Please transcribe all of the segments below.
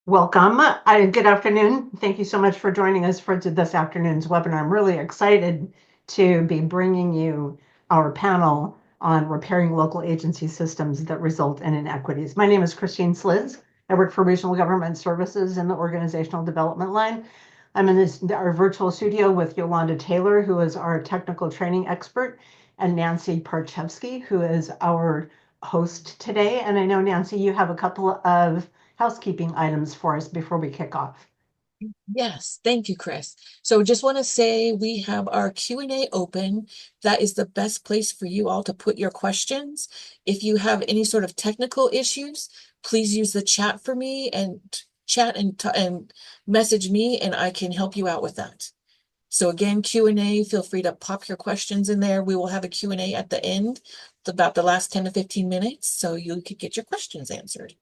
Welcome. Good afternoon. Thank you so much for joining us for this afternoon's webinar. I'm really excited to be bringing you our panel on repairing local agency systems that result in inequities. My name is Christine Sliz. I work for Regional Government Services in the Organizational Development line. I'm in our virtual studio with Yolanda Taylor, who is our technical training expert, and Nancy Parchevsky, who is our host today. And I know, Nancy, you have a couple of housekeeping items for us before we kick off. Yes, thank you, Chris. So just want to say we have our Q&A open. That is the best place for you all to put your questions. If you have any sort of technical issues, please use the chat for me and chat and message me and I can help you out with that. So again, Q&A, feel free to pop your questions in there. We will have a Q&A at the end, about the last 10 to 15 minutes, so you could get your questions answered.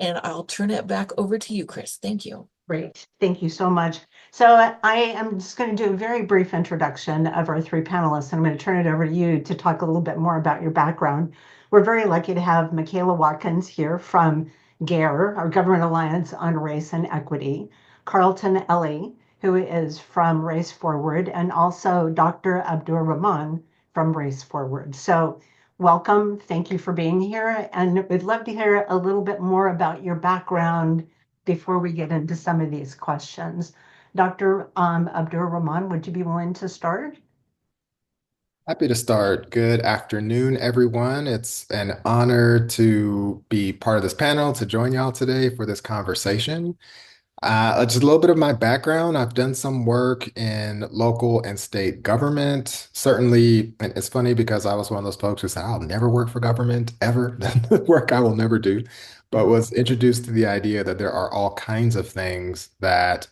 And I'll turn it back over to you, Chris. Thank you. Great. Thank you so much. So I am just going to do a very brief introduction of our three panelists, and I'm going to turn it over to you to talk a little bit more about your background. We're very lucky to have Michaela Watkins here from GARE, our Government Alliance on Race and Equity, Carlton Ellie, who is from Race Forward, and also Dr. Abdur Rahman from Race Forward. So welcome. Thank you for being here. And we'd love to hear a little bit more about your background before we get into some of these questions. Dr. Abdur Rahman, would you be willing to start? Happy to start. Good afternoon, everyone. It's an honor to be part of this panel, to join y'all today for this conversation. Just a little bit of my background. I've done some work in local and state government. Certainly, and it's funny because I was one of those folks who said, I'll never work for government, ever. Work I will never do, but was introduced to the idea that there are all kinds of things that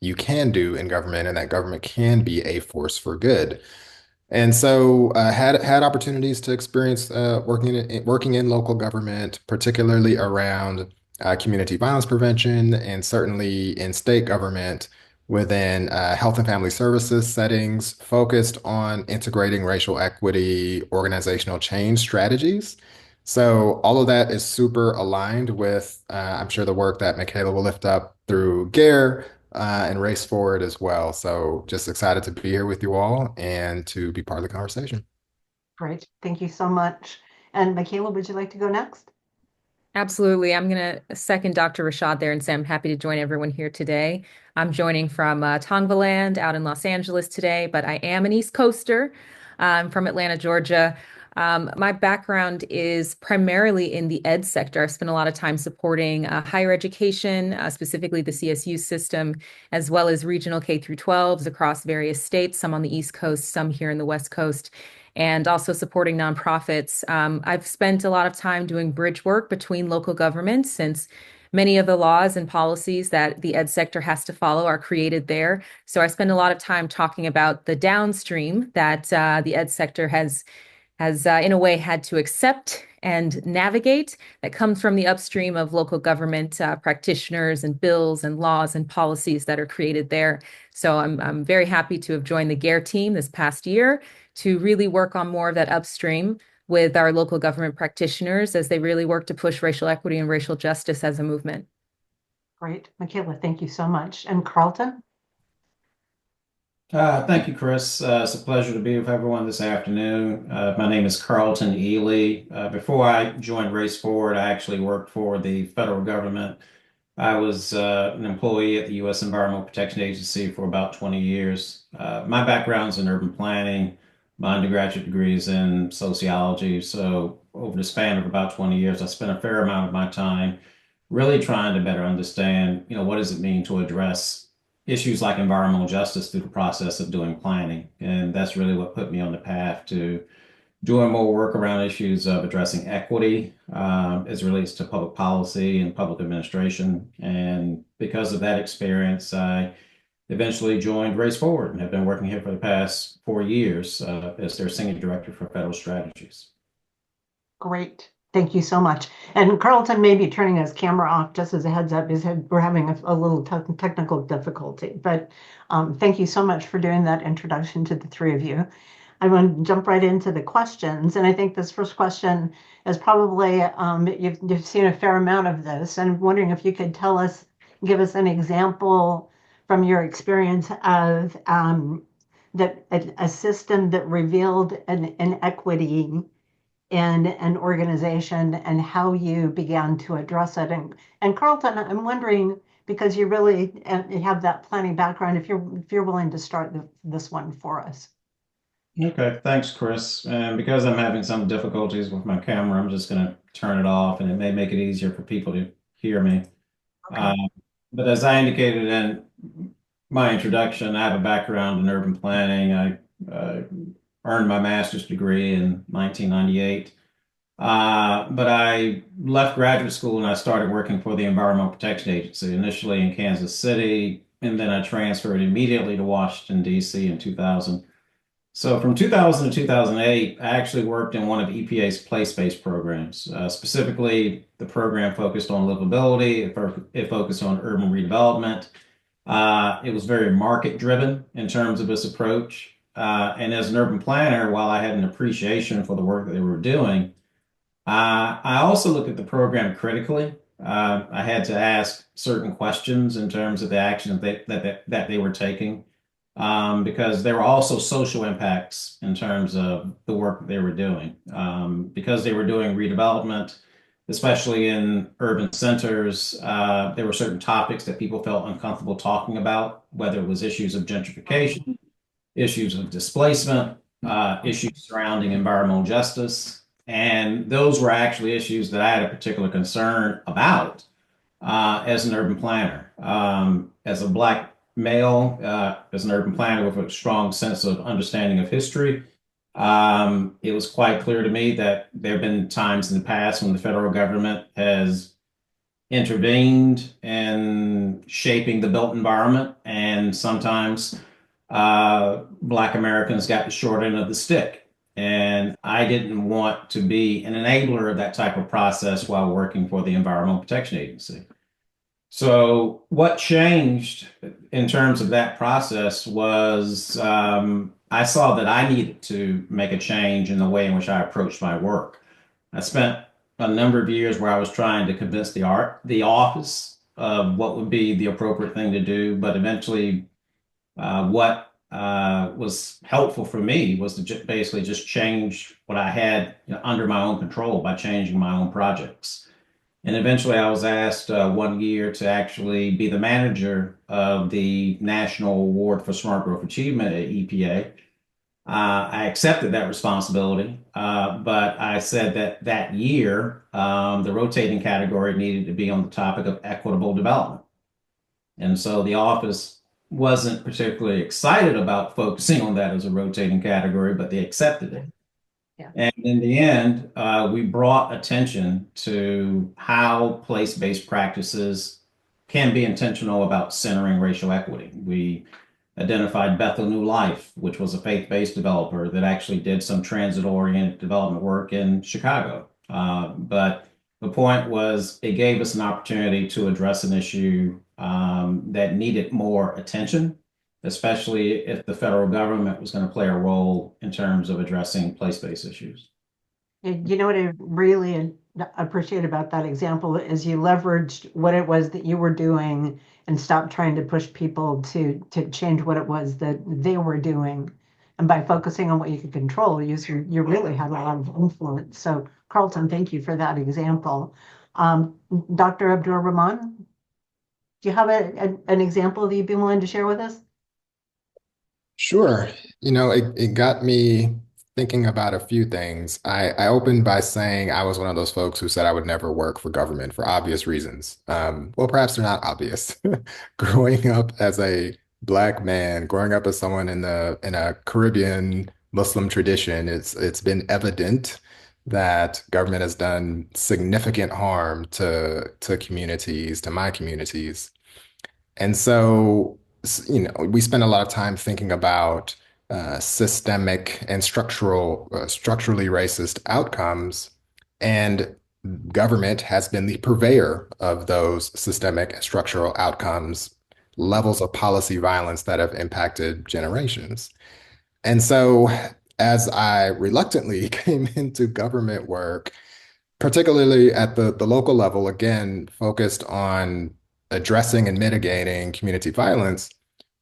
you can do in government and that government can be a force for good. And so had opportunities to experience working in local government, particularly around community violence prevention, and certainly in state government within health and family services settings focused on integrating racial equity, organizational change strategies. So all of that is super aligned with, I'm sure, the work that Michaela will lift up through GARE and Race Forward as well. So just excited to be here with you all and to be part of the conversation. Great. Thank you so much. And Michaela, would you like to go next? Absolutely. I'm going to second Dr. Rashad there and say I'm happy to join everyone here today. I'm joining from Tongvaland out in Los Angeles today, but I am an East Coaster. I'm from Atlanta, Georgia. My background is primarily in the ed sector. I've spent a lot of time supporting higher education, specifically the CSU system, as well as regional K through 12s across various states, some on the East Coast, some here in the West Coast, and also supporting nonprofits. I've spent a lot of time doing bridge work between local governments since many of the laws and policies that the ed sector has to follow are created there. So I spend a lot of time talking about the downstream that the ed sector has in a way had to accept and navigate that comes from the upstream of local government practitioners and bills and laws and policies that are created there. So I'm very happy to have joined the GARE team this past year to really work on more of that upstream with our local government practitioners as they really work to push racial equity and racial justice as a movement. Great. Michaela, thank you so much. And Carlton? Thank you, Chris. It's a pleasure to be with everyone this afternoon. My name is Carlton Ely. Before I joined Race Forward, I actually worked for the federal government. I was an employee at the U.S. Environmental Protection Agency for about 20 years. My background's in urban planning. My undergraduate degree is in sociology. So over the span of about 20 years, I spent a fair amount of my time really trying to better understand, what does it mean to address issues like environmental justice through the process of doing planning. And that's really what put me on the path to doing more work around issues of addressing equity as it relates to public policy and public administration. And because of that experience, I eventually joined Race Forward and have been working here for the past 4 years as their senior director for federal strategies. Great. Thank you so much. And Carlton may be turning his camera off just as a heads up. We're having a little technical difficulty, but thank you so much for doing that introduction to the three of you. I'm going to jump right into the questions. And I think this first question is probably, you've seen a fair amount of this, and I'm wondering if you could tell us give us an example from your experience of that a system that revealed an inequity in an organization and how you began to address it. And Carlton, I'm wondering, because you really have that planning background, if you're willing to start this one for us. Okay, thanks, Chris. And because I'm having some difficulties with my camera, I'm just going to turn it off, and it may make it easier for people to hear me. Okay. But as I indicated in my introduction, I have a background in urban planning. I earned my master's degree in 1998. But I left graduate school and I started working for the Environmental Protection Agency, initially in Kansas City, and then I transferred immediately to Washington, D.C. in 2000. So from 2000 to 2008, I actually worked in one of EPA's place-based programs. Specifically, the program focused on livability, it focused on urban redevelopment. It was very market-driven in terms of its approach. And as an urban planner, while I had an appreciation for the work that they were doing, I also looked at the program critically. I had to ask certain questions in terms of the action that they were taking, because there were also social impacts in terms of the work that they were doing. Because they were doing redevelopment, especially in urban centers, there were certain topics that people felt uncomfortable talking about, whether it was issues of gentrification, issues of displacement, issues surrounding environmental justice. And those were actually issues that I had a particular concern about as an urban planner. As a Black male, as an urban planner with a strong sense of understanding of history, it was quite clear to me that there have been times in the past when the federal government has intervened in shaping the built environment, and sometimes Black Americans got the short end of the stick. And I didn't want to be an enabler of that type of process while working for the Environmental Protection Agency. So, what changed in terms of that process was I saw that I needed to make a change in the way in which I approached my work. I spent a number of years where I was trying to convince the office of what would be the appropriate thing to do, but eventually, what was helpful for me was to basically just change what I had, under my own control by changing my own projects. And eventually, I was asked one year to actually be the manager of the National Award for Smart Growth Achievement at EPA. I accepted that responsibility, but I said that that year, the rotating category needed to be on the topic of equitable development. And so the office wasn't particularly excited about focusing on that as a rotating category, but they accepted it. Yeah. And in the end, we brought attention to how place-based practices can be intentional about centering racial equity. We identified Bethel New Life, which was a faith-based developer that actually did some transit-oriented development work in Chicago. But the point was it gave us an opportunity to address an issue that needed more attention, especially if the federal government was going to play a role in terms of addressing place-based issues. You know what I really appreciate about that example is you leveraged what it was that you were doing and stopped trying to push people to change what it was that they were doing. And by focusing on what you could control, you really had a lot of influence. So Carlton, thank you for that example. Dr. Abdur Rahman, do you have an example that you'd be willing to share with us? Sure. It got me thinking about a few things. I opened by saying I was one of those folks who said I would never work for government for obvious reasons. Well, perhaps they're not obvious. Growing up as a Black man, growing up as someone in a Caribbean Muslim tradition, it's been evident that government has done significant harm to communities, to my communities. And so, we spend a lot of time thinking about systemic and structurally racist outcomes, and government has been the purveyor of those systemic and structural outcomes, levels of policy violence that have impacted generations. And so, as I reluctantly came into government work, particularly at the local level, again, focused on addressing and mitigating community violence,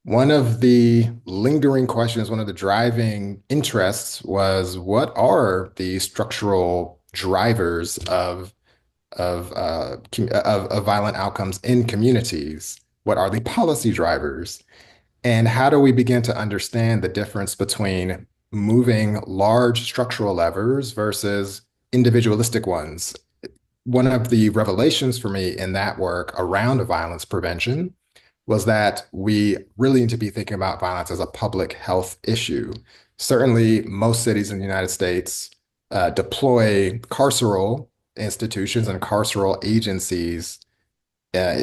one of the lingering questions, one of the driving interests was what are the structural drivers of violent outcomes in communities? What are the policy drivers? And how do we begin to understand the difference between moving large structural levers versus individualistic ones? One of the revelations for me in that work around violence prevention was that we really need to be thinking about violence as a public health issue. Certainly, most cities in the United States deploy carceral institutions and carceral agencies uh,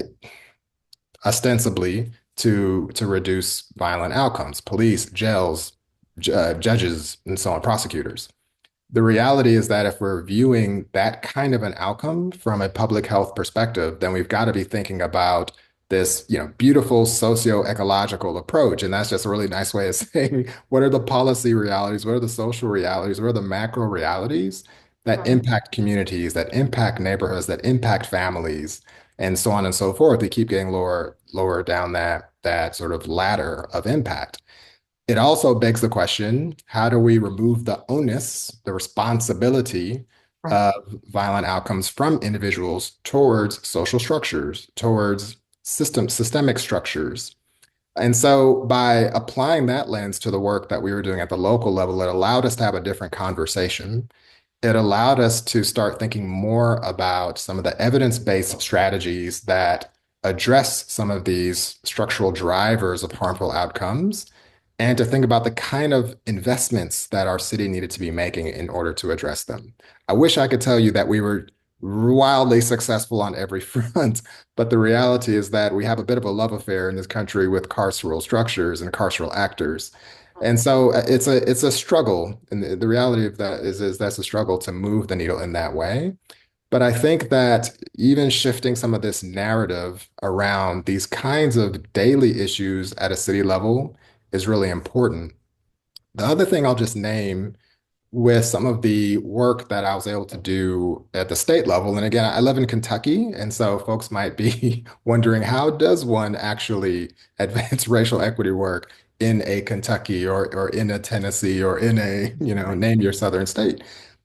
ostensibly to reduce violent outcomes, police, jails, judges, and so on, prosecutors. The reality is that if we're viewing that kind of an outcome from a public health perspective, then we've got to be thinking about this, beautiful socio-ecological approach. And that's just a really nice way of saying what are the policy realities, what are the social realities, what are the macro realities that Right. impact communities, that impact neighborhoods, that impact families, and so on and so forth. They keep getting lower down that sort of ladder of impact. It also begs the question, how do we remove the onus, the responsibility Right. of violent outcomes from individuals towards social structures, towards systemic structures? And so by applying that lens to the work that we were doing at the local level, it allowed us to have a different conversation. It allowed us to start thinking more about some of the evidence-based strategies that address some of these structural drivers of harmful outcomes, and to think about the kind of investments that our city needed to be making in order to address them. I wish I could tell you that we were wildly successful on every front, but the reality is that we have a bit of a love affair in this country with carceral structures and carceral actors. And so it's a struggle, and the reality of that is that's a struggle to move the needle in that way. But I think that even shifting some of this narrative around these kinds of daily issues at a city level is really important. The other thing I'll just name with some of the work that I was able to do at the state level, and again, I live in Kentucky, and so folks might be wondering how does one actually advance racial equity work in a Kentucky or in a Tennessee or in a, Right. name your southern state.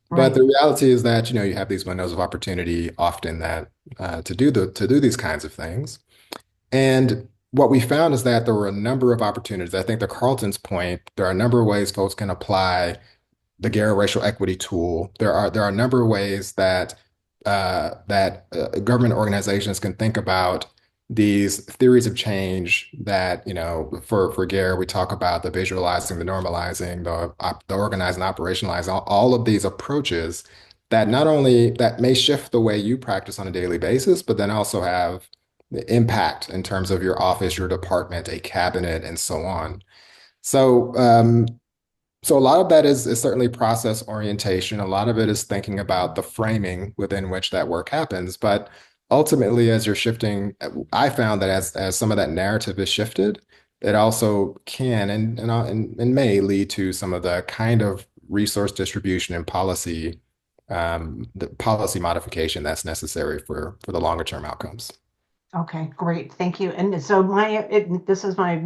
But the Right. reality is that, you have these windows of opportunity often that to do these kinds of things. And what we found is that there were a number of opportunities. I think to Carlton's point, there are a number of ways folks can apply the Garrett Racial Equity Tool. There are a number of ways that government organizations can think about these theories of change that, for Garrett, we talk about the visualizing, the normalizing, the organizing, operationalizing, all of these approaches that not only that may shift the way you practice on a daily basis, but then also have the impact in terms of your office, your department, a cabinet, and so on. So, so a lot of that is certainly process orientation. A lot of it is thinking about the framing within which that work happens. But ultimately, as you're shifting, I found that as some of that narrative is shifted, it also can and may lead to some of the kind of resource distribution and policy, the policy modification that's necessary for the longer term outcomes. Okay, great. Thank you. And so this is my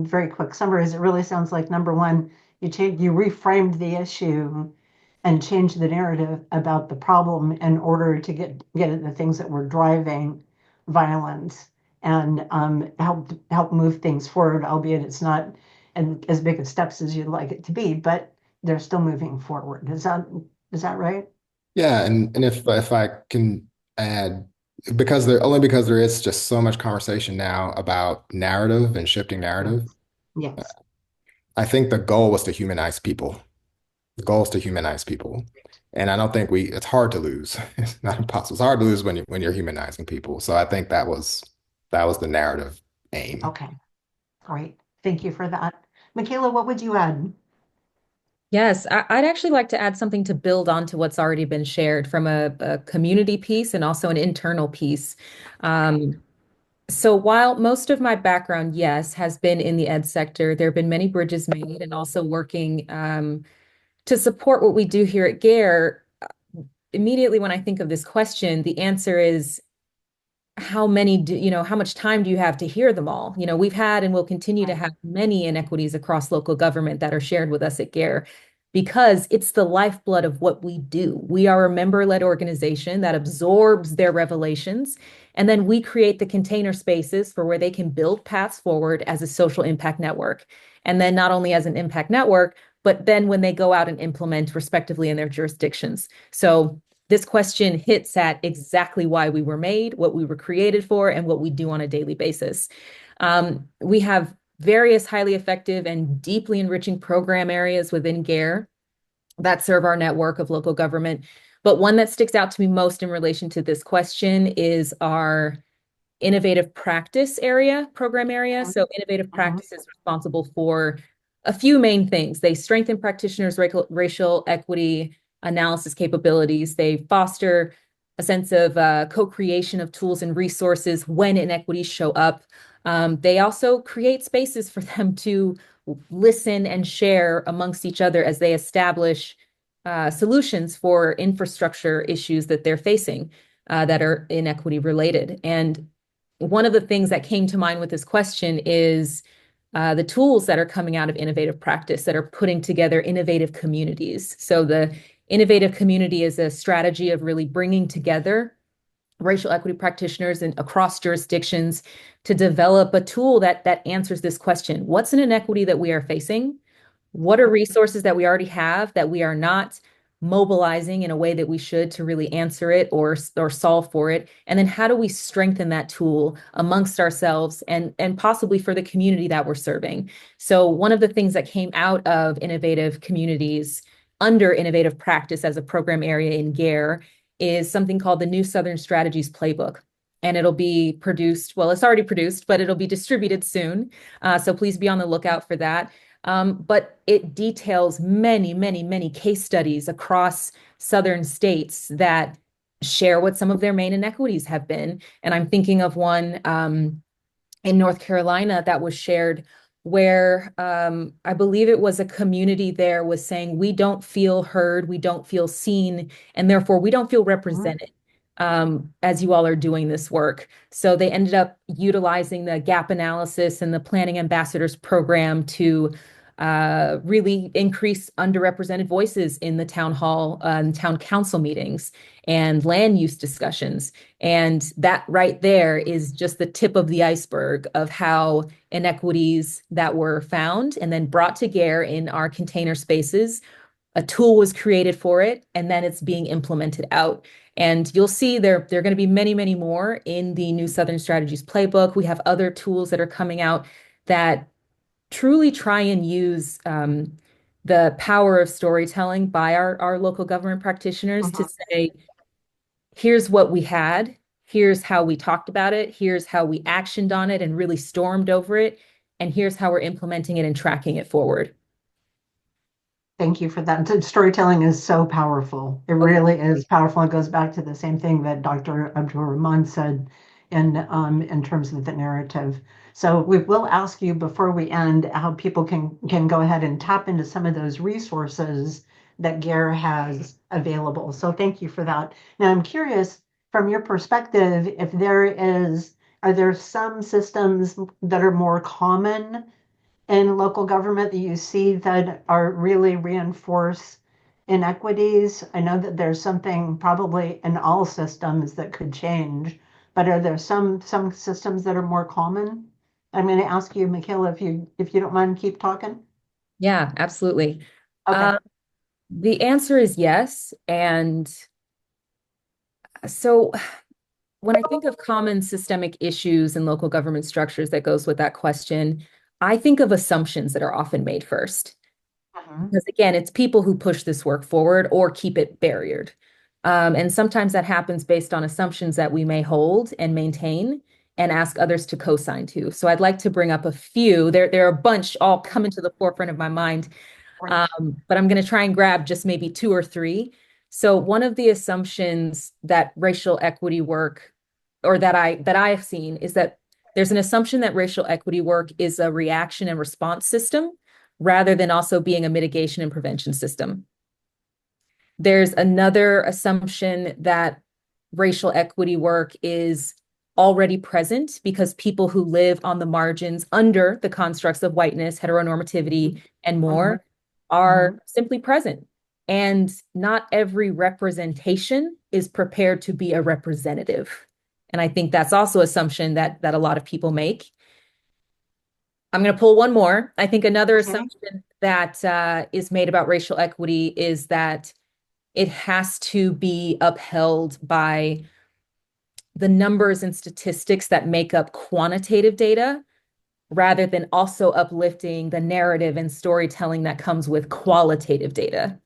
very quick summary. Is it really sounds like number one, you reframed the issue and changed the narrative about the problem in order to get at the things that were driving violence and help move things forward, albeit it's not as big of steps as you'd like it to be, but they're still moving forward. Is that right? Yeah, and if I can add, because there is just so much conversation now about narrative and shifting narrative, Yes. Yes. I think the goal was to humanize people. The goal is to humanize people. And I don't think it's hard to lose. It's not impossible. It's hard to lose when you're humanizing people. So I think that was the narrative aim. Okay, great. Thank you for that. Michaela, what would you add? Yes, I'd actually like to add something to build on to what's already been shared from a community piece and also an internal piece. Um, so while most of my background, yes, has been in the ed sector, there have been many bridges made and also working to support what we do here at GARE. Immediately when I think of this question, the answer is how many do, how much time do you have to hear them all? We've had and will continue to have many inequities across local government that are shared with us at GARE because it's the lifeblood of what we do. We are a member-led organization that absorbs their revelations, and then we create the container spaces for where they can build paths forward as a social impact network. And then not only as an impact network, but then when they go out and implement respectively in their jurisdictions. So this question hits at exactly why we were made, what we were created for, and what we do on a daily basis. We have various highly effective and deeply enriching program areas within GARE that serve our network of local government. But one that sticks out to me most in relation to this question is our innovative practice program area. So innovative practice is responsible for a few main things. They strengthen practitioners' racial equity analysis capabilities. They foster a sense of co-creation of tools and resources when inequities show up. They also create spaces for them to listen and share amongst each other as they establish solutions for infrastructure issues that they're facing that are inequity related. And one of the things that came to mind with this question is the tools that are coming out of innovative practice that are putting together innovative communities. So the innovative community is a strategy of really bringing together racial equity practitioners and across jurisdictions to develop a tool that answers this question. What's an inequity that we are facing? What are resources that we already have that we are not mobilizing in a way that we should to really answer it or solve for it? And then how do we strengthen that tool amongst ourselves and possibly for the community that we're serving? So one of the things that came out of innovative communities under innovative practice as a program area in GARE is something called the New Southern Strategies Playbook. And it'll be produced, well, it's already produced, but it'll be distributed soon. So please be on the lookout for that. But it details many, many, many case studies across Southern states that share what some of their main inequities have been. And I'm thinking of one in North Carolina that was shared where I believe it was a community there was saying, we don't feel heard, we don't feel seen, and therefore we don't feel represented as you all are doing this work. So they ended up utilizing the gap analysis and the Planning Ambassadors program to really increase underrepresented voices in the town hall and town council meetings and land use discussions. And that right there is just the tip of the iceberg of how inequities that were found and then brought to GARE in our container spaces. A tool was created for it, and then it's being implemented out. And you'll see there are going to be many, many more in the New Southern Strategies Playbook. We have other tools that are coming out that truly try and use the power of storytelling by our local government practitioners to say, here's what we had, here's how we talked about it, here's how we actioned on it and really stormed over it, and here's how we're implementing it and tracking it forward. Thank you for that. Storytelling is so powerful. It really is powerful. It goes back to the same thing that Dr. Abdul Rahman said in terms of the narrative. So we will ask you before we end how people can go ahead and tap into some of those resources that GARE has available. So thank you for that. Now I'm curious from your perspective, if are there some systems that are more common in local government that you see that are really reinforce inequities? I know that there's something probably in all systems that could change, but are there some systems that are more common? I'm going to ask you, Michaela, if you don't mind, keep talking. Yeah, absolutely. Okay. The answer is yes. And so when I think of common systemic issues in local government structures that goes with that question, I think of assumptions that are often made first. Because again, it's people who push this work forward or keep it barriered. And sometimes that happens based on assumptions that we may hold and maintain and ask others to co-sign to. So I'd like to bring up a few. There are a bunch all coming to the forefront of my mind. Right. But I'm going to try and grab just maybe two or three. So one of the assumptions that racial equity work, or that I've seen, is that there's an assumption that racial equity work is a reaction and response system rather than also being a mitigation and prevention system. There's another assumption that racial equity work is already present because people who live on the margins under the constructs of whiteness, heteronormativity, and more are simply present. And not every representation is prepared to be a representative. And I think that's also assumption that a lot of people make. I'm going to pull one more. I think another assumption that is made about racial equity is that it has to be upheld by the numbers and statistics that make up quantitative data, rather than also uplifting the narrative and storytelling that comes with qualitative data.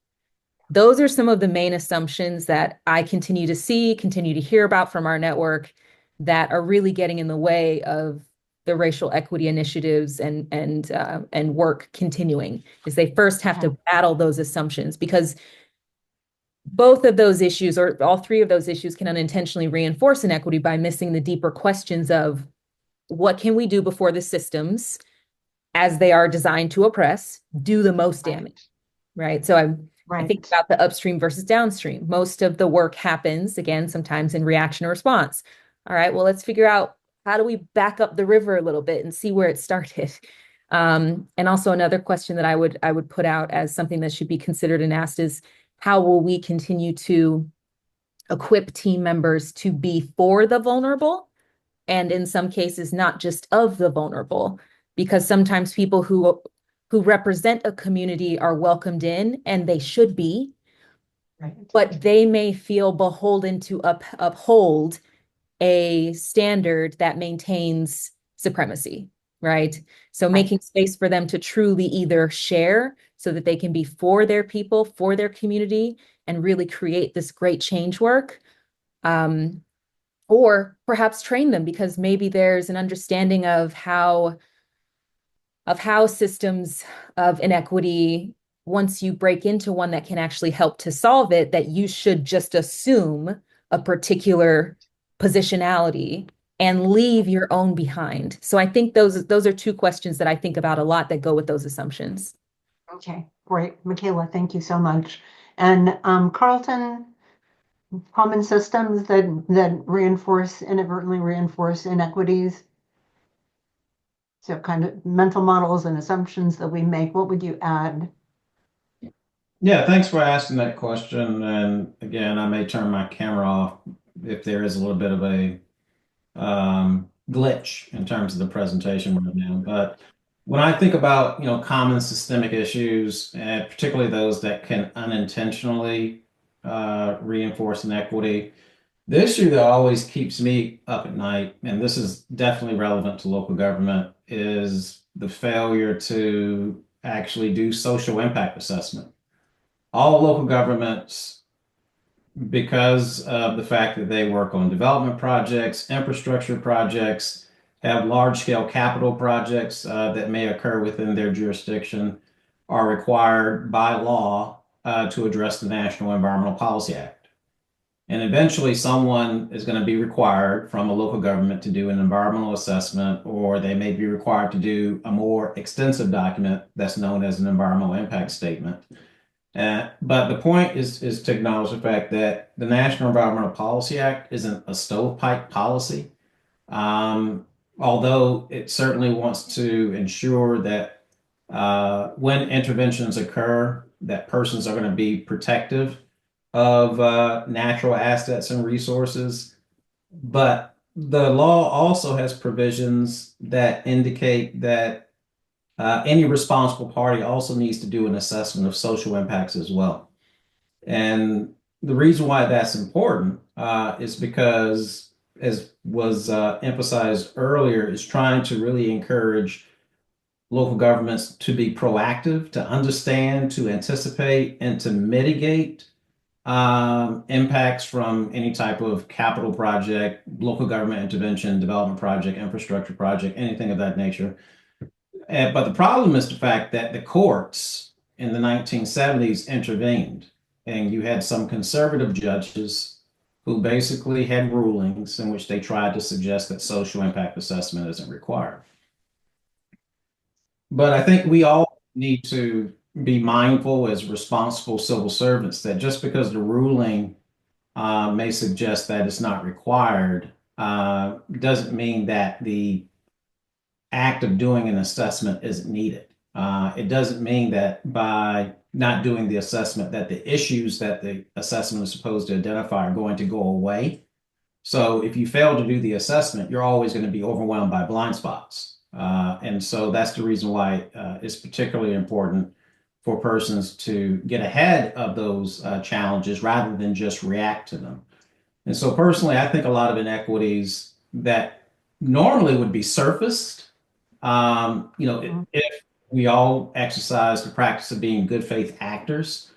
Those are some of the main assumptions that I continue to see, continue to hear about from our network that are really getting in the way of the racial equity initiatives and work continuing. Is they first have to battle those assumptions, because both of those issues, or all three of those issues, can unintentionally reinforce inequity by missing the deeper questions of what can we do before the systems, as they are designed to oppress, do the most damage, right? So I think about the upstream versus downstream. Most of the work happens, again, sometimes in reaction or response. All right, well, let's figure out how do we back up the river a little bit and see where it started. And also another question that I would put out as something that should be considered and asked is, how will we continue to equip team members to be for the vulnerable, and in some cases, not just of the vulnerable? Because sometimes people who represent a community are welcomed in, and they should be, but they may feel beholden to uphold a standard that maintains supremacy, right? So making space for them to truly either share so that they can be for their people, for their community, and really create this great change work. Or perhaps train them, because maybe there's an understanding of how systems of inequity, once you break into one that can actually help to solve it, that you should just assume a particular positionality and leave your own behind. So I think those are two questions that I think about a lot that go with those assumptions. Okay, great. Michaela, thank you so much. And Carlton, common systems that inadvertently reinforce inequities. So kind of mental models and assumptions that we make, what would you add? Yeah, thanks for asking that question. And again, I may turn my camera off if there is a little bit of a glitch in terms of the presentation right now. But when I think about, common systemic issues, and particularly those that can unintentionally reinforce inequity, the issue that always keeps me up at night, and this is definitely relevant to local government, is the failure to actually do social impact assessment. All local governments, because of the fact that they work on development projects, infrastructure projects, have large-scale capital projects that may occur within their jurisdiction, are required by law to address the National Environmental Policy Act. And eventually someone is going to be required from a local government to do an environmental assessment, or they may be required to do a more extensive document that's known as an environmental impact statement. But the point is to acknowledge the fact that the National Environmental Policy Act isn't a stovepipe policy. Although it certainly wants to ensure that when interventions occur, that persons are going to be protective of natural assets and resources. But the law also has provisions that indicate that any responsible party also needs to do an assessment of social impacts as well. And the reason why that's important is because, as was emphasized earlier, is trying to really encourage local governments to be proactive, to understand, to anticipate, and to mitigate impacts from any type of capital project, local government intervention, development project, infrastructure project, anything of that nature. But the problem is the fact that the courts in the 1970s intervened, and you had some conservative judges who basically had rulings in which they tried to suggest that social impact assessment isn't required. But I think we all need to be mindful as responsible civil servants that just because the ruling may suggest that it's not required, doesn't mean that the act of doing an assessment isn't needed. It doesn't mean that by not doing the assessment that the issues that the assessment is supposed to identify are going to go away. So if you fail to do the assessment, you're always going to be overwhelmed by blind spots. And so that's the reason why it's particularly important for persons to get ahead of those challenges rather than just react to them. And so personally, I think a lot of inequities that normally would be surfaced, if we all exercise the practice of being good faith actors,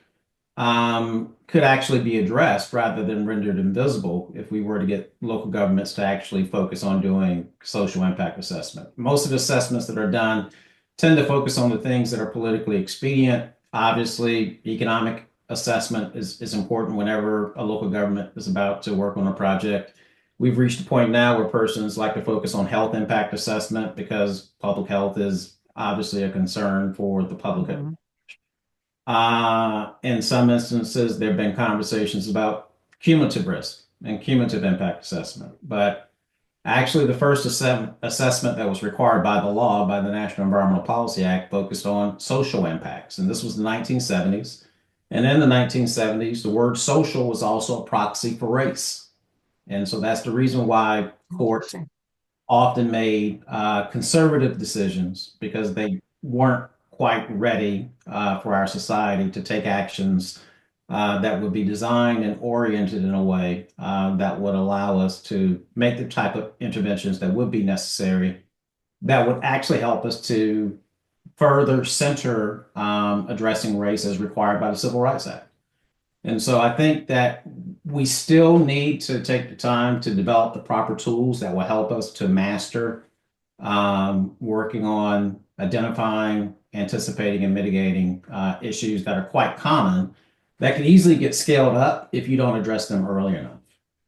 could actually be addressed rather than rendered invisible if we were to get local governments to actually focus on doing social impact assessment. Most of the assessments that are done tend to focus on the things that are politically expedient. Obviously, economic assessment is important whenever a local government is about to work on a project. We've reached a point now where persons like to focus on health impact assessment because public health is obviously a concern for the public. Mhm. In some instances, there have been conversations about cumulative risk and cumulative impact assessment. But actually, the first assessment that was required by the law, by the National Environmental Policy Act, focused on social impacts. And this was the 1970s. And in the 1970s, the word social was also a proxy for race. And so that's the reason why courts Interesting. often made conservative decisions because they weren't quite ready for our society to take actions that would be designed and oriented in a way that would allow us to make the type of interventions that would be necessary that would actually help us to further center addressing race as required by the Civil Rights Act. And so I think that we still need to take the time to develop the proper tools that will help us to master working on identifying, anticipating, and mitigating issues that are quite common that can easily get scaled up if you don't address them early enough.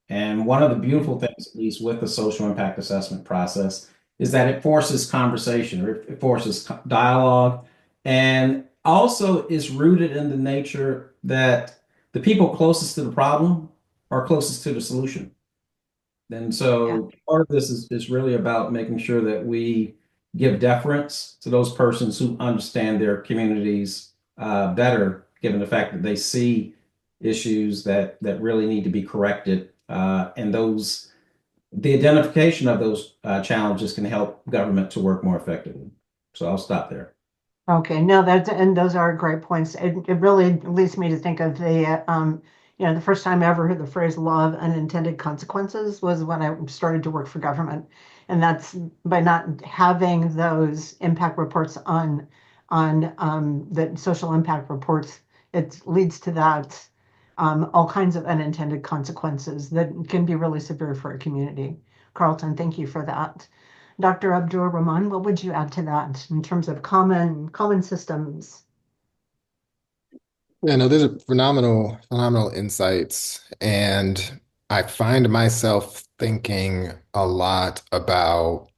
And one of the beautiful things, at least with the social impact assessment process, is that it forces conversation, or it forces dialogue, and also is rooted in the nature that the people closest to the problem are closest to the solution. And Yeah. so part of this is really about making sure that we give deference to those persons who understand their communities better, given the fact that they see issues that really need to be corrected. And the identification of those challenges can help government to work more effectively. So I'll stop there. Okay, no, and those are great points. It really leads me to think of the first time I ever heard the phrase law of unintended consequences was when I started to work for government. And that's by not having those impact reports on the social impact reports, it leads to that all kinds of unintended consequences that can be really severe for a community. Carlton, thank you for that. Dr. Abdur Rahman, what would you add to that in terms of common systems? Yeah, no, these are phenomenal insights. And I find myself thinking a lot about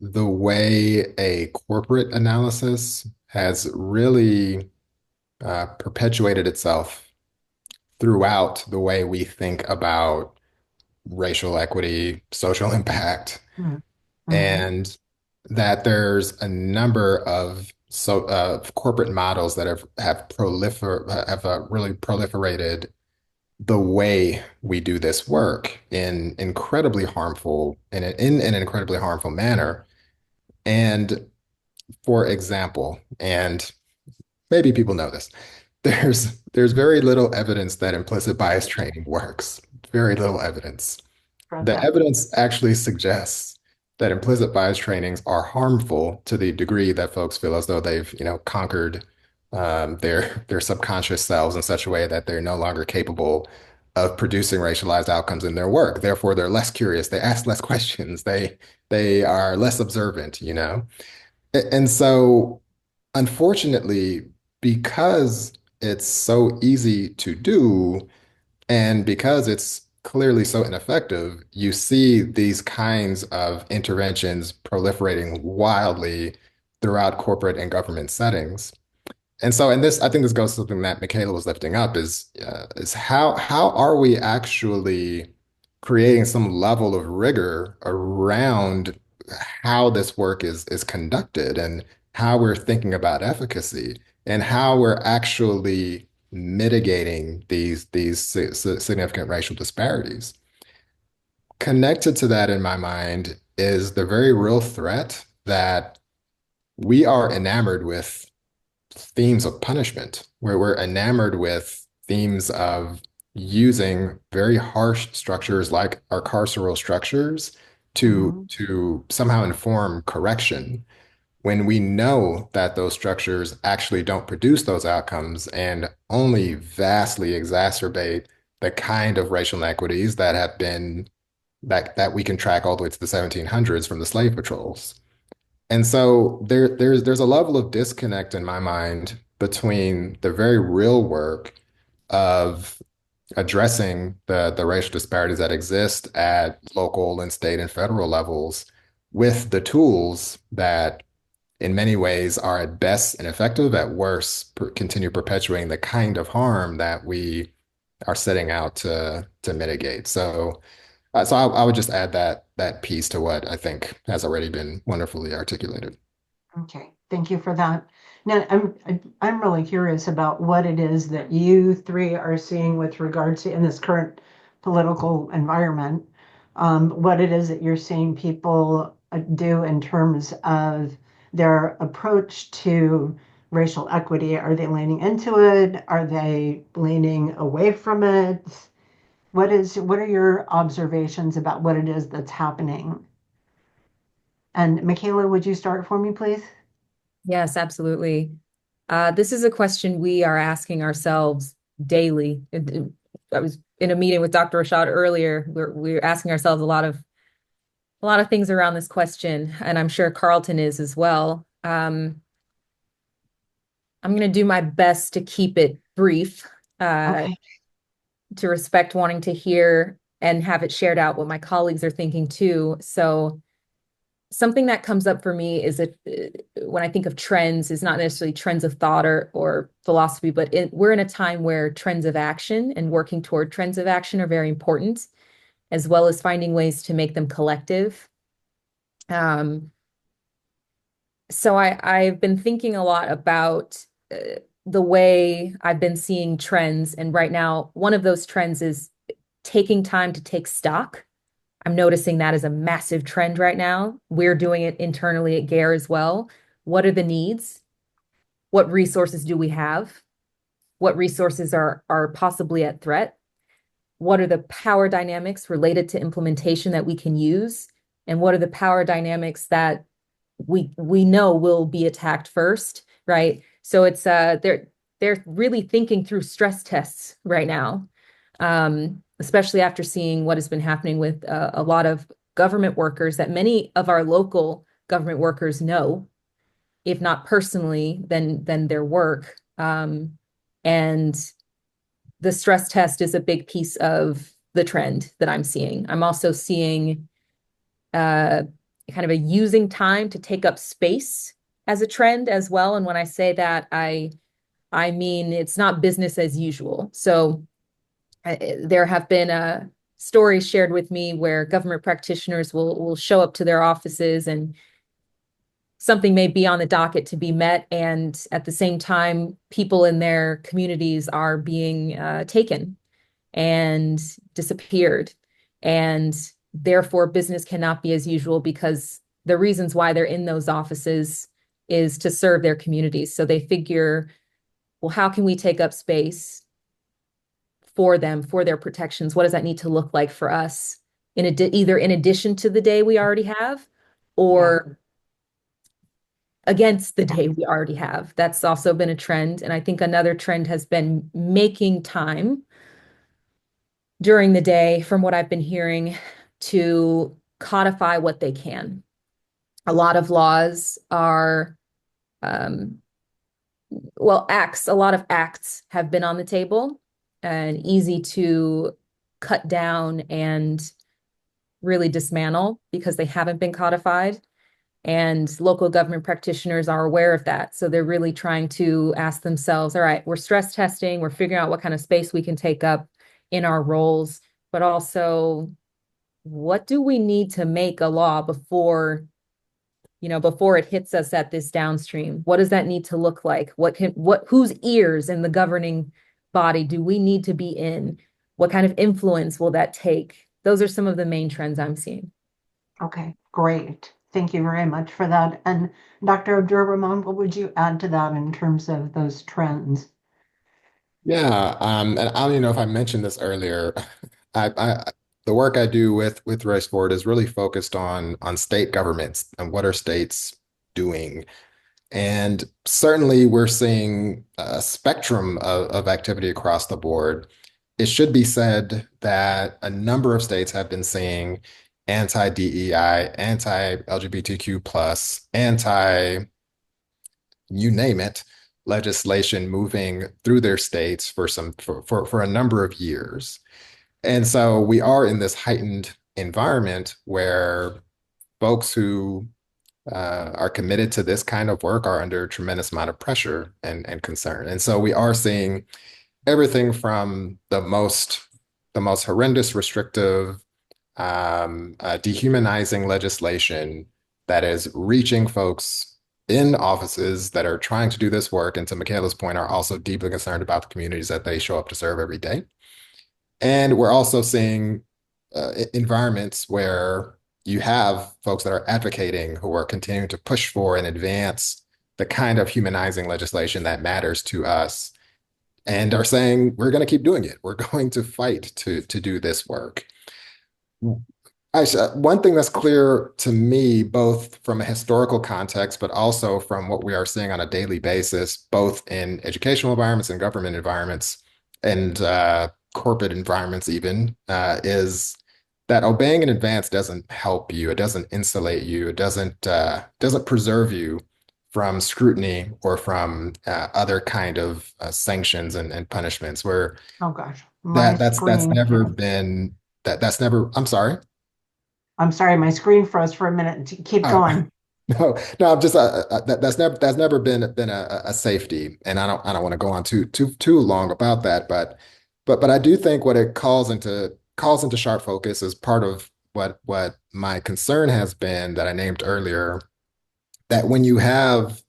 the way a corporate analysis has really perpetuated itself throughout the way we think about racial equity, social impact, Mm-hmm. and that there's a number of corporate models that have really proliferated the way we do this work in an incredibly harmful manner. And for example, and maybe people know this, there's very little evidence that implicit bias training works. Very little evidence. Read The that. evidence actually suggests that implicit bias trainings are harmful to the degree that folks feel as though they've, conquered their subconscious selves in such a way that they're no longer capable of producing racialized outcomes in their work. Therefore, they're less curious, they ask less questions, they are less observant, And so, unfortunately, because it's so easy to do, and because it's clearly so ineffective, you see these kinds of interventions proliferating wildly throughout corporate and government settings. And so, I think this goes to something that Michaela was lifting up is how are we actually creating some level of rigor around how this work is conducted and how we're thinking about efficacy and how we're actually mitigating these significant racial disparities. Connected to that in my mind is the very real threat that we are enamored with themes of punishment, where we're enamored with themes of using very harsh structures like our carceral structures Mhm. to somehow inform correction when we know that those structures actually don't produce those outcomes and only vastly exacerbate the kind of racial inequities that have been that we can track all the way to the 1700s from the slave patrols. And so there's a level of disconnect in my mind between the very real work of addressing the racial disparities that exist at local and state and federal levels with the tools that in many ways are at best ineffective, at worst continue perpetuating the kind of harm that we are setting out to mitigate. So I would just add that piece to what I think has already been wonderfully articulated. Okay, thank you for that. Now, I'm really curious about what it is that you three are seeing with regard to in this current political environment, what it is that you're seeing people do in terms of their approach to racial equity. Are they leaning into it? Are they leaning away from it? What are your observations about what it is that's happening? And Michaela, would you start for me, please? Yes, absolutely. This is a question we are asking ourselves daily. I was in a meeting with Dr. Rashad earlier. We're asking ourselves a lot of things around this question, and I'm sure Carlton is as well. I'm going to do my best to keep it brief, Okay. to respect wanting to hear and have it shared out what my colleagues are thinking too. So something that comes up for me is that when I think of trends, is not necessarily trends of thought or philosophy, but we're in a time where trends of action and working toward trends of action are very important, as well as finding ways to make them collective. So I've been thinking a lot about the way I've been seeing trends. And right now, one of those trends is taking time to take stock. I'm noticing that as a massive trend right now. We're doing it internally at GARE as well. What are the needs? What resources do we have? What resources are possibly at threat? What are the power dynamics related to implementation that we can use? And what are the power dynamics that we know will be attacked first, right? So it's they're really thinking through stress tests right now, especially after seeing what has been happening with a lot of government workers that many of our local government workers know, if not personally, then their work. And the stress test is a big piece of the trend that I'm seeing. I'm also seeing kind of a using time to take up space as a trend as well. And when I say that, I mean it's not business as usual. So there have been stories shared with me where government practitioners will show up to their offices and something may be on the docket to be met, and at the same time, people in their communities are being taken and disappeared. And therefore, business cannot be as usual because the reasons why they're in those offices is to serve their communities. So they figure, well, how can we take up space for them, for their protections? What does that need to look like for us either in addition to the day we already have or against the day we already have? That's also been a trend. And I think another trend has been making time during the day, from what I've been hearing, to codify what they can. A lot of laws are, a lot of acts have been on the table and easy to cut down and really dismantle because they haven't been codified. And local government practitioners are aware of that. So they're really trying to ask themselves, all right, we're stress testing, we're figuring out what kind of space we can take up in our roles, but also what do we need to make a law before, before it hits us at this downstream? What does that need to look like? Whose ears in the governing body do we need to be in? What kind of influence will that take? Those are some of the main trends I'm seeing. Okay, great. Thank you very much for that. And Dr. Abdur-Rahman, what would you add to that in terms of those trends? Yeah, and I don't even know if I mentioned this earlier. The work I do with Race Forward is really focused on state governments and what are states doing. And certainly we're seeing a spectrum of activity across the board. It should be said that a number of states have been seeing anti-DEI, anti-LGBTQ plus, anti you name it, legislation moving through their states for a number of years. And so we are in this heightened environment where folks who are committed to this kind of work are under a tremendous amount of pressure and concern. And so we are seeing everything from the most horrendous restrictive dehumanizing legislation that is reaching folks in offices that are trying to do this work, and to Michaela's point, are also deeply concerned about the communities that they show up to serve every day. And we're also seeing environments where you have folks that are advocating who are continuing to push for and advance the kind of humanizing legislation that matters to us and are saying, we're going to keep doing it. We're going to fight to do this work. One thing that's clear to me, both from a historical context, but also from what we are seeing on a daily basis, both in educational environments and government environments and corporate environments even, is that obeying in advance doesn't help you. It doesn't insulate you. It doesn't preserve you from scrutiny or from other kind of sanctions and punishments. Where Oh gosh, my that's screen. never been that's never. I'm sorry. I'm sorry, my screen froze for a minute. Keep Oh, going. no. I'm just that's never been a safety, and I don't want to go on too long about that. But I do think what it calls into sharp focus is part of what my concern has been that I named earlier. That when you have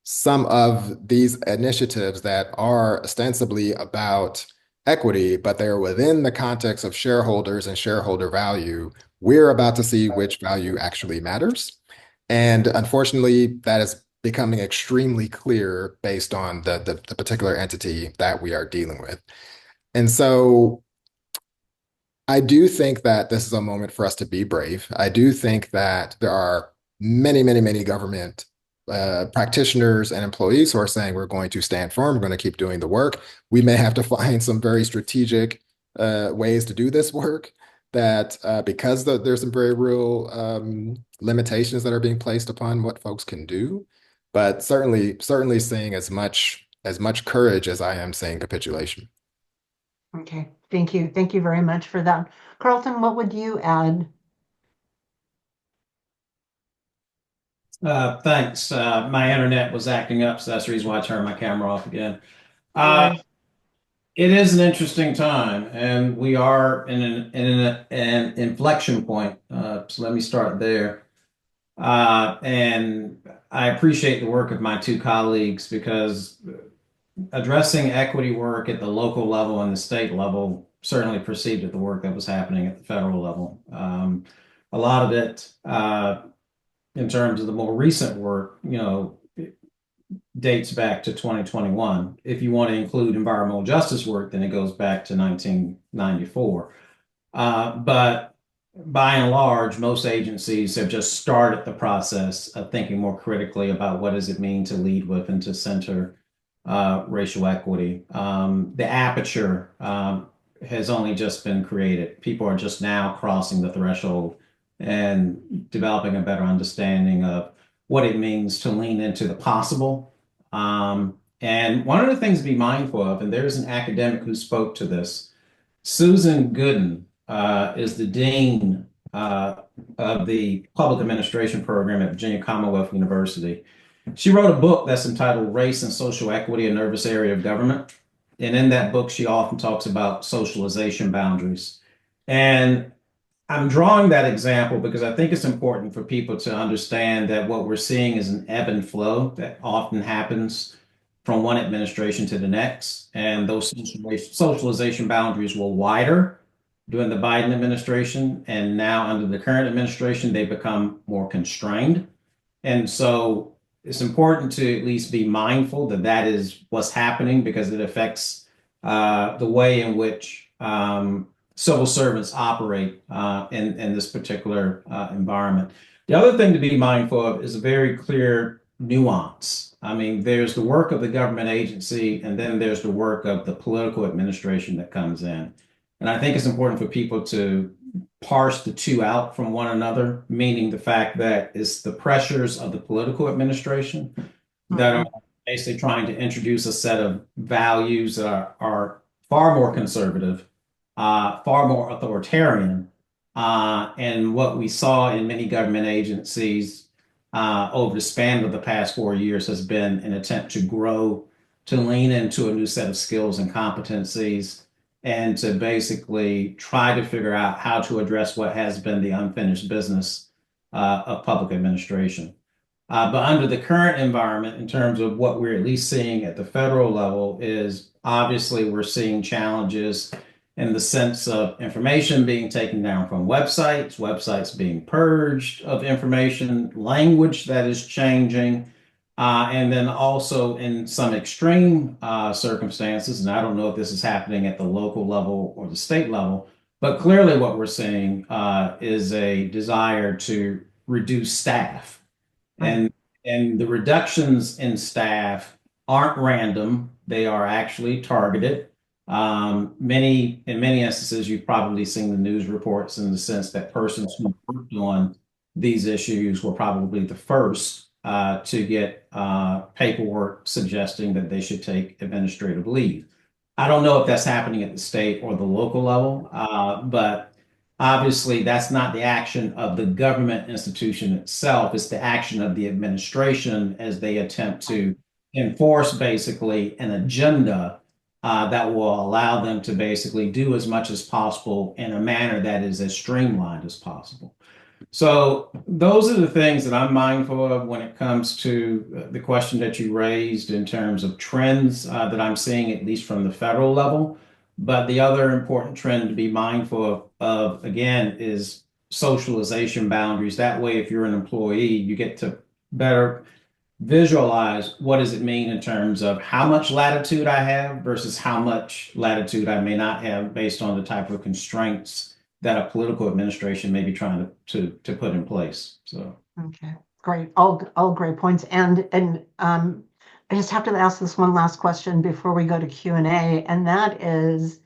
some of these initiatives that are ostensibly about equity, but they're within the context of shareholders and shareholder value, we're about to see which value actually matters. And unfortunately, that is becoming extremely clear based on the particular entity that we are dealing with. And so I do think that this is a moment for us to be brave. I do think that there are many, many, many government practitioners and employees who are saying we're going to stand firm, we're going to keep doing the work. We may have to find some very strategic ways to do this work that because there's some very real limitations that are being placed upon what folks can do, but certainly seeing as much courage as I am seeing capitulation. Okay, thank you. Thank you very much for that. Carlton, what would you add? Thanks. My internet was acting up, so that's the reason why I turned my camera off again. No worries. It is an interesting time, and we are in an inflection point. So let me start there. And I appreciate the work of my two colleagues because addressing equity work at the local level and the state level certainly preceded the work that was happening at the federal level. A lot of it, in terms of the more recent work, dates back to 2021. If you want to include environmental justice work, then it goes back to 1994. But by and large, most agencies have just started the process of thinking more critically about what does it mean to lead with and to center racial equity. The aperture has only just been created. People are just now crossing the threshold and developing a better understanding of what it means to lean into the possible. And one of the things to be mindful of, and there's an academic who spoke to this, Susan Gooden is the dean of the public administration program at Virginia Commonwealth University. She wrote a book that's entitled Race and Social Equity, a Nervous Area of Government. And in that book, she often talks about socialization boundaries. And I'm drawing that example because I think it's important for people to understand that what we're seeing is an ebb and flow that often happens from one administration to the next. And those socialization boundaries were wider during the Biden administration. And now, under the current administration, they become more constrained. And so it's important to at least be mindful that that is what's happening because it affects the way in which civil servants operate in this particular environment. The other thing to be mindful of is a very clear nuance. I mean, there's the work of the government agency, and then there's the work of the political administration that comes in. And I think it's important for people to parse the two out from one another, meaning the fact that it's the pressures of the political administration that are basically trying to introduce a set of values that are far more conservative, far more authoritarian. And what we saw in many government agencies over the span of the past 4 years has been an attempt to grow, to lean into a new set of skills and competencies, and to basically try to figure out how to address what has been the unfinished business of public administration. But under the current environment, in terms of what we're at least seeing at the federal level, is obviously we're seeing challenges in the sense of information being taken down from websites, websites being purged of information, language that is changing, and then also in some extreme circumstances, and I don't know if this is happening at the local level or the state level, but clearly what we're seeing is a desire to reduce staff. And the reductions in staff aren't random. They are actually targeted. In many instances, you've probably seen the news reports in the sense that persons who worked on these issues were probably the first to get paperwork suggesting that they should take administrative leave. I don't know if that's happening at the state or the local level, but obviously that's not the action of the government institution itself. It's the action of the administration as they attempt to enforce basically an agenda that will allow them to basically do as much as possible in a manner that is as streamlined as possible. So those are the things that I'm mindful of when it comes to the question that you raised in terms of trends that I'm seeing, at least from the federal level. But the other important trend to be mindful of again, is socialization boundaries. That way, if you're an employee, you get to better visualize what does it mean in terms of how much latitude I have versus how much latitude I may not have based on the type of constraints that a political administration may be trying to put in place. So Okay, great. All great points. And I just have to ask this one last question before we go to Q&A, and that is,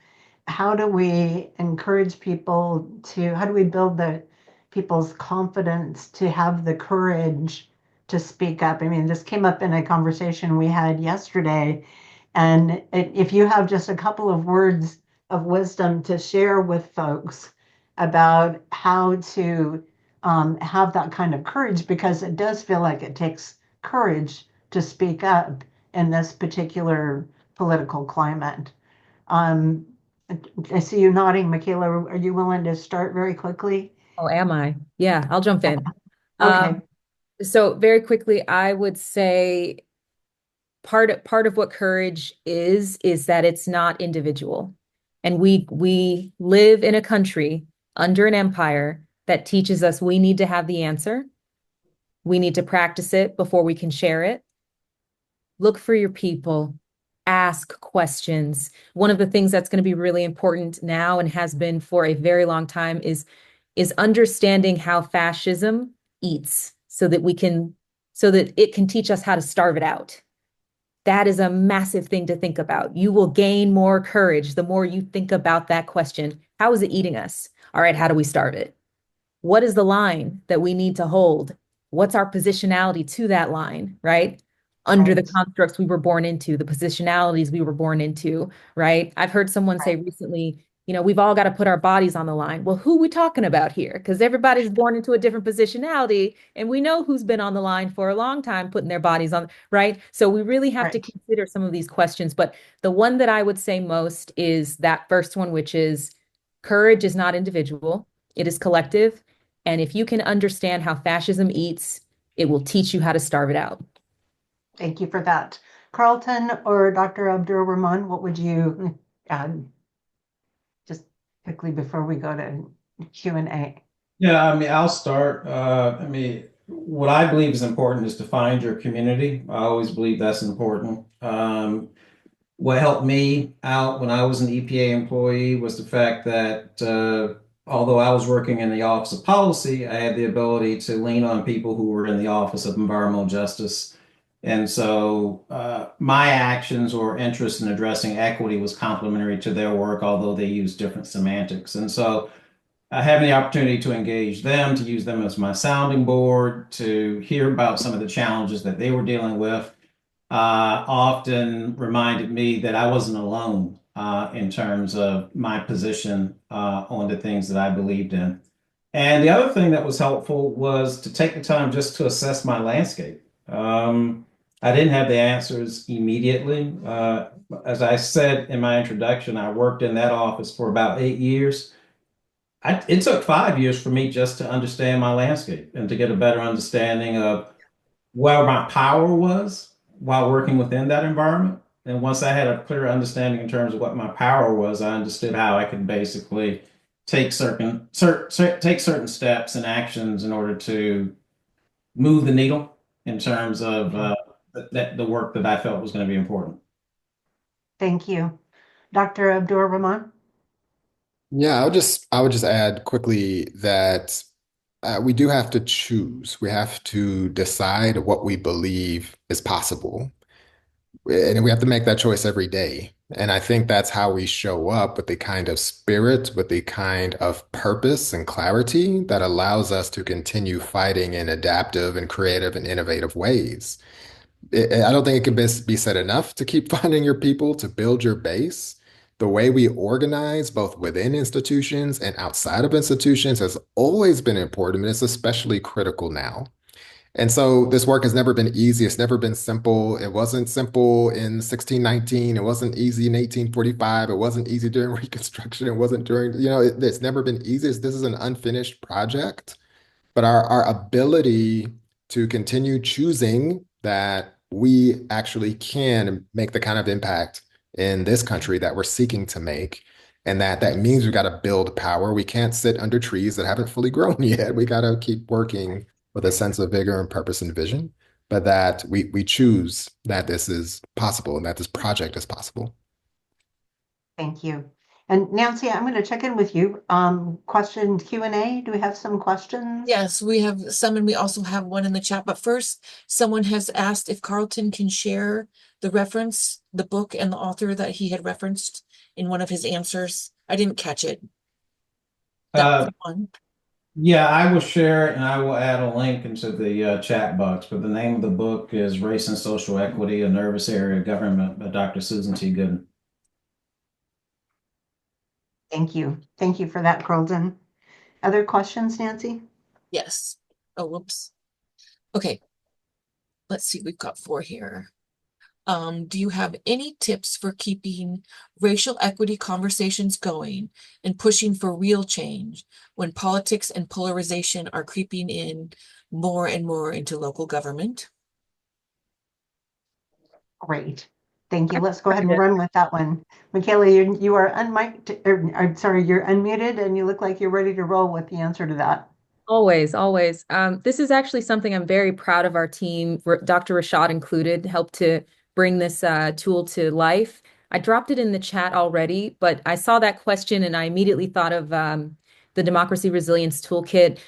how do we encourage people to, how do we build the people's confidence to have the courage to speak up? I mean, this came up in a conversation we had yesterday, and if you have just a couple of words of wisdom to share with folks about how to have that kind of courage, because it does feel like it takes courage to speak up in this particular political climate. Um, I see you nodding, Michaela. Are you willing to start very quickly? Oh, am I? Yeah, I'll jump in. Okay. So very quickly, I would say part of what courage is that it's not individual. And we live in a country under an empire that teaches us we need to have the answer. We need to practice it before we can share it. Look for your people, ask questions. One of the things that's going to be really important now and has been for a very long time is understanding how fascism eats so that it can teach us how to starve it out. That is a massive thing to think about. You will gain more courage the more you think about that question. How is it eating us? All right, how do we starve it? What is the line that we need to hold? What's our positionality to that line, right? Under the Right. constructs we were born into, the positionalities we were born into, right? I've heard someone say Right. recently, we've all got to put our bodies on the line. Well, who are we talking about here? Because everybody's born into a different positionality, and we know who's been on the line for a long time putting their bodies on, right? So we really have to Right. consider some of these questions. But the one that I would say most is that first one, which is courage is not individual. It is collective. And if you can understand how fascism eats, it will teach you how to starve it out. Thank you for that. Carlton or Dr. Abdur Rahman, what would you add just quickly before we go to Q&A? Yeah, I mean, I'll start. I mean, what I believe is important is to find your community. I always believe that's important. What helped me out when I was an EPA employee was the fact that although I was working in the Office of Policy, I had the ability to lean on people who were in the Office of Environmental Justice. And so my actions or interest in addressing equity was complementary to their work, although they used different semantics. And so having the opportunity to engage them, to use them as my sounding board, to hear about some of the challenges that they were dealing with, often reminded me that I wasn't alone in terms of my position on the things that I believed in. And the other thing that was helpful was to take the time just to assess my landscape. I didn't have the answers immediately. As I said in my introduction, I worked in that office for about 8 years. It took 5 years for me just to understand my landscape and to get a better understanding of where my power was while working within that environment. And once I had a clear understanding in terms of what my power was, I understood how I could basically take take certain steps and actions in order to move the needle in terms of the work that I felt was going to be important. Thank you. Dr. Abdur Rahman? Yeah, I would just add quickly that we do have to choose. We have to decide what we believe is possible. And we have to make that choice every day. And I think that's how we show up with the kind of spirit, with the kind of purpose and clarity that allows us to continue fighting in adaptive and creative and innovative ways. I don't think it can be said enough to keep finding your people, to build your base. The way we organize, both within institutions and outside of institutions, has always been important, and it's especially critical now. And so this work has never been easy. It's never been simple. It wasn't simple in 1619. It wasn't easy in 1845. It wasn't easy during Reconstruction. It wasn't during, it's never been easy. This is an unfinished project. But our ability to continue choosing that we actually can make the kind of impact in this country that we're seeking to make, and that means we've got to build power. We can't sit under trees that haven't fully grown yet. We got to keep working with a sense of vigor and purpose and vision, but that we choose that this is possible and that this project is possible. Thank you. And Nancy, I'm going to check in with you. Question Q&A. Do we have some questions? Yes, we have some, and we also have one in the chat. But first, someone has asked if Carlton can share the reference, the book, and the author that he had referenced in one of his answers. I didn't catch it. That one. Yeah, I will share and I will add a link into the chat box. But the name of the book is Race and Social Equity, A Nervous Area of Government by Dr. Susan T. Gooden. Thank you. Thank you for that, Carlton. Other questions, Nancy? Yes. Oh, whoops. Okay. Let's see. We've got 4 here. Do you have any tips for keeping racial equity conversations going and pushing for real change when politics and polarization are creeping in more and more into local government? Great. Thank you. Let's go ahead and run with that one. Michaela, you are unmiked, I'm sorry, you're unmuted and you look like you're ready to roll with the answer to that. Always, always. This is actually something I'm very proud of our team, Dr. Rashad included, helped to bring this tool to life. I dropped it in the chat already, but I saw that question and I immediately thought of the Democracy Resilience Toolkit.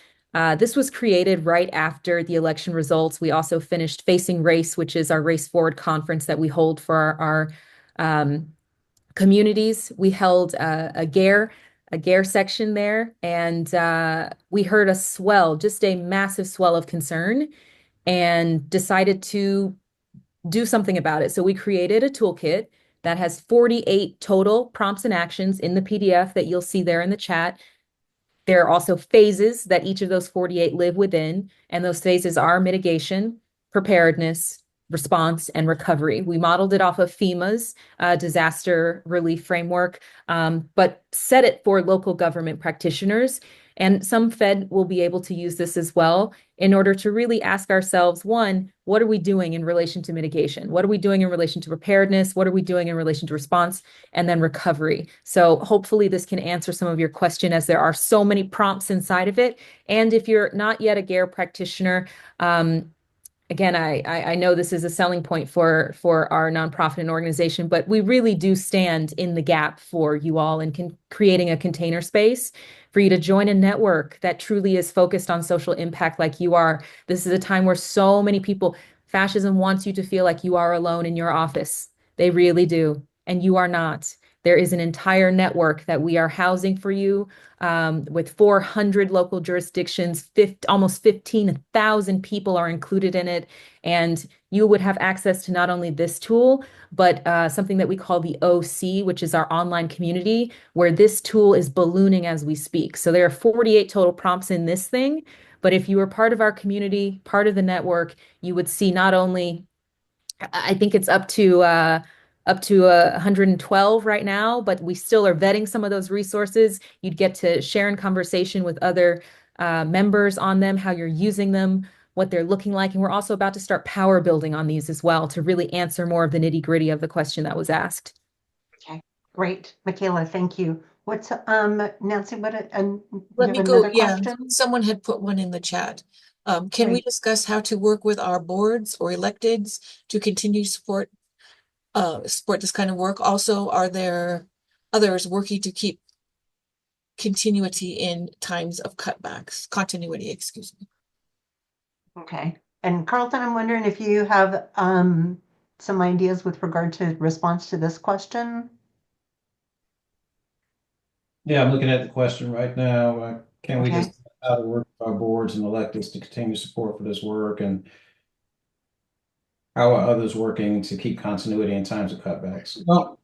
This was created right after the election results. We also finished Facing Race, which is our Race Forward conference that we hold for our communities. We held a GARE section there, and we heard a swell, just a massive swell of concern, and decided to do something about it. So we created a toolkit that has 48 total prompts and actions in the PDF that you'll see there in the chat. There are also phases that each of those 48 live within, and those phases are mitigation, preparedness, response, and recovery. We modeled it off of FEMA's disaster relief framework, but set it for local government practitioners. And some Fed will be able to use this as well in order to really ask ourselves, one, what are we doing in relation to mitigation? What are we doing in relation to preparedness? What are we doing in relation to response? And then recovery. So hopefully this can answer some of your question, as there are so many prompts inside of it. And if you're not yet a GARE practitioner, again, I know this is a selling point for our nonprofit and organization, but we really do stand in the gap for you all in creating a container space for you to join a network that truly is focused on social impact like you are. This is a time where so many people, fascism wants you to feel like you are alone in your office. They really do. And you are not. There is an entire network that we are housing for you, with 400 local jurisdictions, almost 15,000 people are included in it. And you would have access to not only this tool, but something that we call the OC, which is our online community, where this tool is ballooning as we speak. So there are 48 total prompts in this thing. But if you are part of our community, part of the network, you would see not only, I think it's up to 112 right now, but we still are vetting some of those resources. You'd get to share in conversation with other members on them, how you're using them, what they're looking like. And we're also about to start power building on these as well to really answer more of the nitty-gritty of the question that was asked. Okay, great. Michaela, thank you. What's Nancy, what you Let have me go. another Yeah, question? someone had put one in the chat. Can we Great. discuss how to work with our boards or electeds to continue support this kind of work? Also, are there others working to keep continuity in times of cutbacks? Continuity, excuse me. Okay. And Carlton, I'm wondering if you have some ideas with regard to response to this question? Yeah, I'm looking at the question right now. Can we Okay. just how to work with our boards and electeds to continue support for this work, and how are others working to keep continuity in times of cutbacks? Well,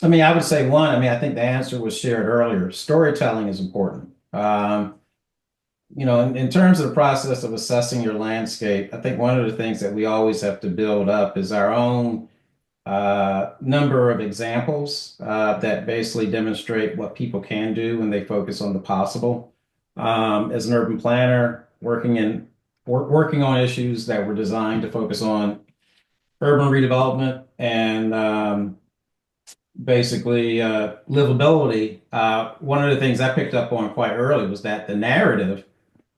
I mean, I would say one, I mean, I think the answer was shared earlier. Storytelling is important. In terms of the process of assessing your landscape, I think one of the things that we always have to build up is our own number of examples that basically demonstrate what people can do when they focus on the possible. As an urban planner, working on issues that were designed to focus on urban redevelopment and basically livability. One of the things I picked up on quite early was that the narrative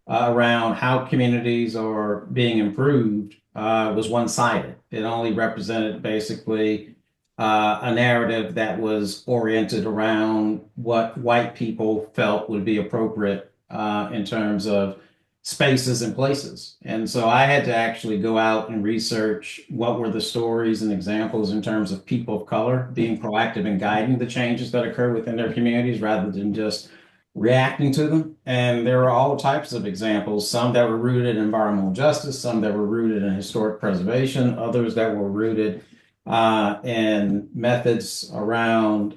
around how communities are being improved was one-sided. It only represented basically a narrative that was oriented around what white people felt would be appropriate in terms of spaces and places. And so I had to actually go out and research what were the stories and examples in terms of people of color being proactive in guiding the changes that occur within their communities rather than just reacting to them. And there were all types of examples, some that were rooted in environmental justice, some that were rooted in historic preservation, others that were rooted in methods around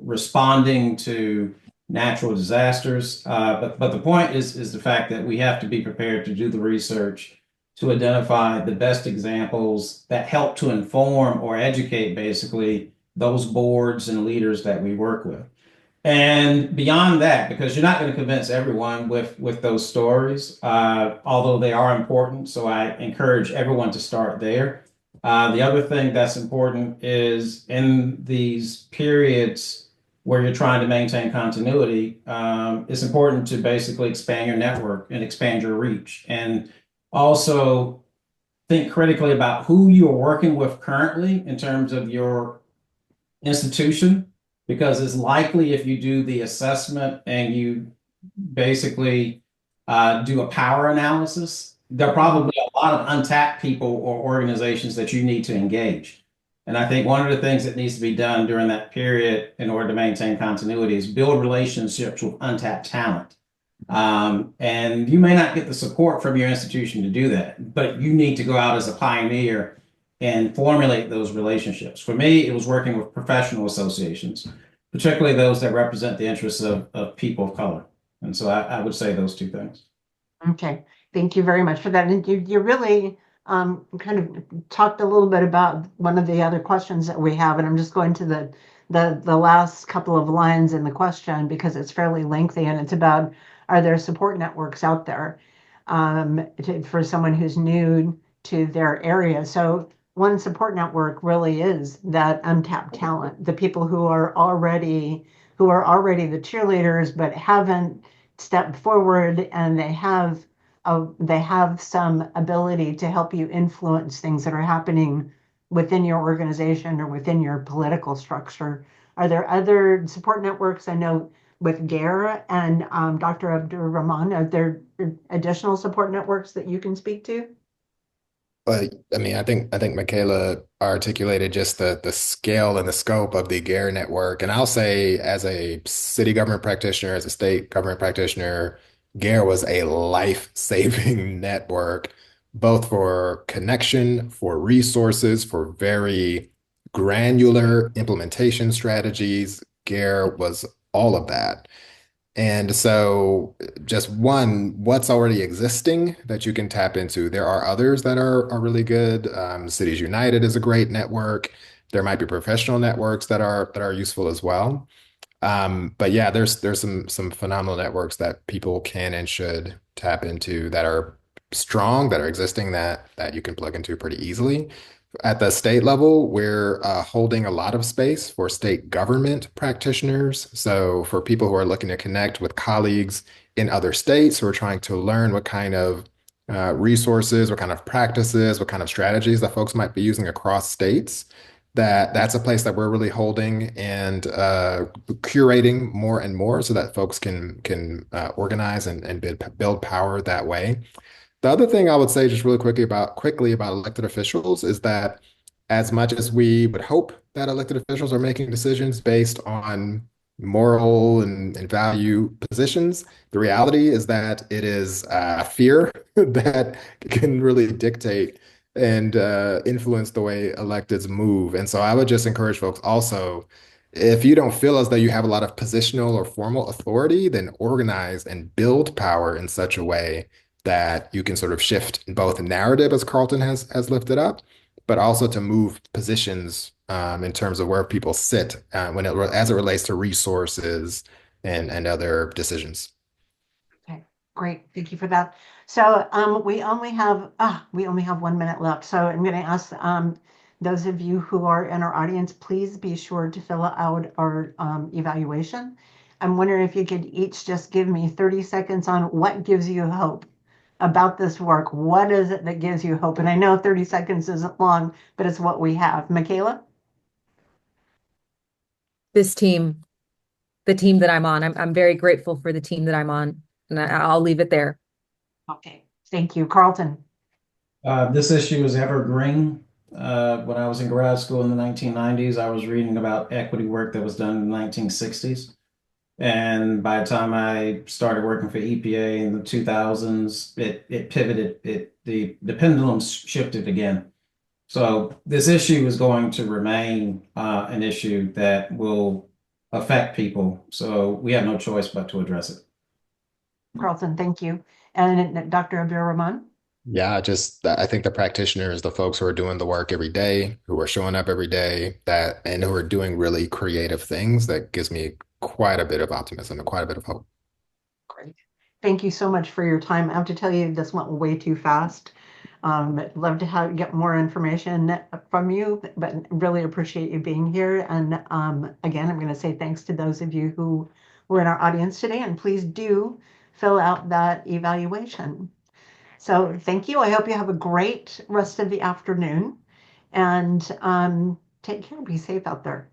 responding to natural disasters. But the point is the fact that we have to be prepared to do the research to identify the best examples that help to inform or educate basically those boards and leaders that we work with. And beyond that, because you're not going to convince everyone with those stories, although they are important. So I encourage everyone to start there. The other thing that's important is in these periods where you're trying to maintain continuity, it's important to basically expand your network and expand your reach. And also think critically about who you are working with currently in terms of your institution, because it's likely if you do the assessment and you basically do a power analysis, there are probably a lot of untapped people or organizations that you need to engage. And I think one of the things that needs to be done during that period in order to maintain continuity is build relationships with untapped talent. And you may not get the support from your institution to do that, but you need to go out as a pioneer and formulate those relationships. For me, it was working with professional associations, particularly those that represent the interests of people of color. And so I would say those two things. Okay, thank you very much for that. And you really kind of talked a little bit about one of the other questions that we have, and I'm just going to the last couple of lines in the question because it's fairly lengthy and it's about, are there support networks out there for someone who's new to their area? So one support network really is that untapped talent, the people who are already the cheerleaders but haven't stepped forward, and they have some ability to help you influence things that are happening within your organization or within your political structure. Are there other support networks? I know with GARE and Dr. Abdur Rahman, are there additional support networks that you can speak to? But I mean, I think Michaela articulated just the scale and the scope of the GARE network. And I'll say, as a city government practitioner, as a state government practitioner, GARE was a life-saving network, both for connection, for resources, for very granular implementation strategies. GARE was all of that. And so, just one, what's already existing that you can tap into. There are others that are really good. Cities United is a great network. There might be professional networks that are useful as well. But yeah, there's some phenomenal networks that people can and should tap into that are strong, that are existing, that you can plug into pretty easily. At the state level, we're holding a lot of space for state government practitioners. So for people who are looking to connect with colleagues in other states who are trying to learn what kind of resources, what kind of practices, what kind of strategies that folks might be using across states, that's a place that we're really holding and curating more and more so that folks can organize and build power that way. The other thing I would say just really quickly about elected officials is that as much as we would hope that elected officials are making decisions based on moral and value positions, the reality is that it is fear that can really dictate and influence the way electeds move. And so I would just encourage folks also, if you don't feel as though you have a lot of positional or formal authority, then organize and build power in such a way that you can sort of shift both narrative, as Carlton has lifted up, but also to move positions in terms of where people sit as it relates to resources and other decisions. Okay, great. Thank you for that. So we only have 1 minute left. So I'm going to ask those of you who are in our audience, please be sure to fill out our evaluation. I'm wondering if you could each just give me 30 seconds on what gives you hope about this work. What is it that gives you hope? And I know 30 seconds isn't long, but it's what we have. Michaela? This team, the team that I'm on, I'm very grateful for the team that I'm on, and I'll leave it there. Okay, thank you. Carlton? This issue is evergreen. When I was in grad school in the 1990s, I was reading about equity work that was done in the 1960s. And by the time I started working for EPA in the 2000s, it pivoted, the pendulum shifted again. So this issue is going to remain an issue that will affect people. So we have no choice but to address it. Carlton, thank you. And Dr. Abdul Rahman? Yeah, I think the practitioners, the folks who are doing the work every day, who are showing up every day, and who are doing really creative things, that gives me quite a bit of optimism and quite a bit of hope. Great. Thank you so much for your time. I have to tell you, this went way too fast. I'd love to get more information from you, but really appreciate you being here. And again, I'm going to say thanks to those of you who were in our audience today, and please do fill out that evaluation. So thank you. I hope you have a great rest of the afternoon, and take care. Be safe out there.